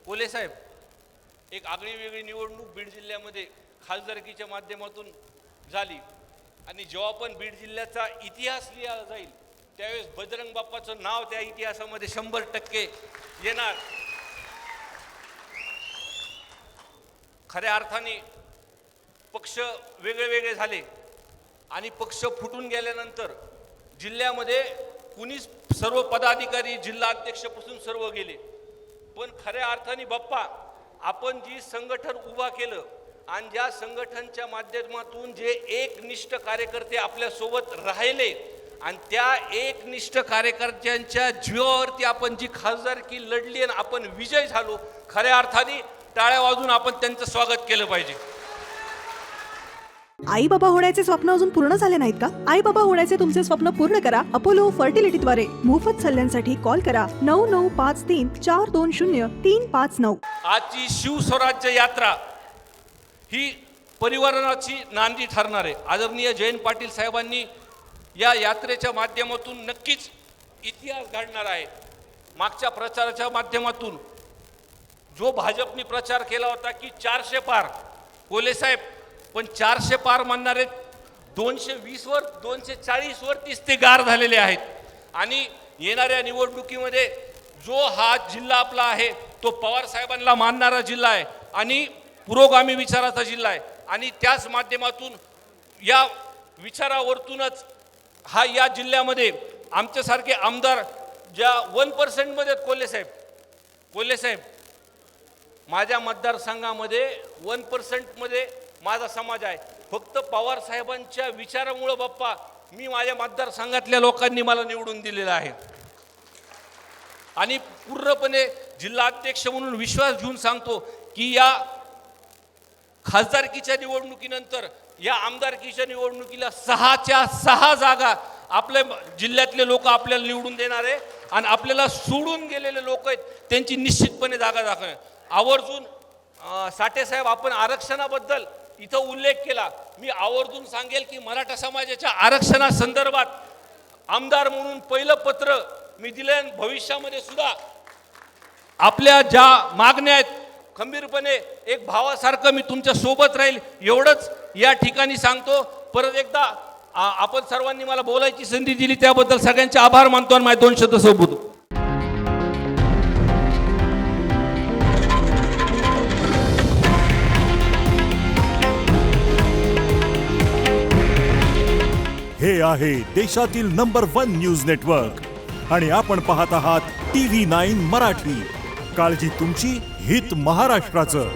कोल्हे साहेब, एक आगळी वेगळी निवडणूक बीड जिल्ह्यामध्ये खासदारकीच्या माध्यमातून झाली आणि जेव्हा पण बीड जिल्ह्याचा इतिहास लिहिला जाईल त्यावेळेस बजरंग बाप्पाचं नाव त्या इतिहासामध्ये 100% येणार. खऱ्या अर्थाने पक्ष वेगळे वेगळे झाले आणि पक्ष फुटून गेल्यानंतर जिल्ह्यामध्ये कुणीच सर्व पदाधिकारी जिल्हा अध्यक्षापासून सर्व गेले. पण खऱ्या अर्थाने बाप्पा, आपण जी संघटन उभा केलं आणि ज्या संघटनच्या माध्यमातून जे एकनिष्ठ कार्यकर्ते आपल्या सोबत राहिले आणि त्या एकनिष्ठ कार्यकर्त्यांच्या जीवावरती आपण जी खासदारकी लढली आणि आपण विजय झालो, खऱ्या अर्थाने टाळ्या वाजून आपण त्यांचं स्वागत केलं पाहिजे. आई बाबा होण्याचे स्वप्न अजून पूर्ण झाले नाहीत का? आई बाबा होण्याचे तुमचे स्वप्न पूर्ण करा अपोलो फर्टिलिटीद्वारे. मोफत सल्ल्यांसाठी कॉल करा 9953420359. आजची शिवस्वराज्य यात्रा ही परिवर्तनाची नांदी ठरणार आहे. आदरणीय जयंत पाटील साहेबांनी या यात्रेच्या माध्यमातून नक्कीच इतिहास घडणार आहे. मागच्या प्रचाराच्या माध्यमातून जो भाजपने प्रचार केला होता की 400 पार, कोल्हे साहेब पण 400 पार म्हणणारे 220 वर 240 वरतीच ते गार झालेले आहेत. आणि येणाऱ्या निवडणुकीमध्ये जो हा जिल्हा आपला आहे तो पवार साहेबांना मानणारा जिल्हा आहे आणि पुरोगामी विचाराचा जिल्हा आहे. आणि त्याच माध्यमातून या विचारावरतूनच हा या जिल्ह्यामध्ये आमच्यासारखे आमदार ज्या 1% मध्ये कोल्हे साहेब माझ्या मतदारसंघामध्ये 1% मध्ये माझा समाज आहे. फक्त पवार साहेबांच्या विचारामुळे बाप्पा मी माझ्या मतदारसंघातल्या लोकांनी मला निवडून दिलेलं आहे. आणि पूर्णपणे जिल्हा अध्यक्ष म्हणून विश्वास घेऊन सांगतो की या खासदारकीच्या निवडणुकीनंतर या आमदारकीच्या निवडणुकीला 6च्या 6 जागा आपल्या जिल्ह्यातले लोक आपल्याला निवडून देणार आहे आणि आपल्याला सोडून गेलेले लोक आहेत त्यांची निश्चितपणे जागा दाखवणार. आवर्जून साठे साहेब, आपण आरक्षणाबद्दल इथं उल्लेख केला. मी आवर्जून सांगेल की मराठा समाजाच्या आरक्षणासंदर्भात आमदार म्हणून पहिलं पत्र मी दिले. भविष्यामध्ये सुद्धा आपल्या ज्या मागण्या आहेत खंबीरपणे एक भावासारखं मी तुमच्या सोबत राहील एवढंच या ठिकाणी सांगतो. परत एकदा आपण सर्वांनी मला बोलायची संधी दिली त्याबद्दल सगळ्यांचे आभार मानतो आणि माझे 2 शब्द संबोधतो. हे आहे देशातील नंबर 1 न्यूज नेटवर्क आणि आपण पाहत आहात TV9 मराठी. काळजी तुमची, हित महाराष्ट्राचं.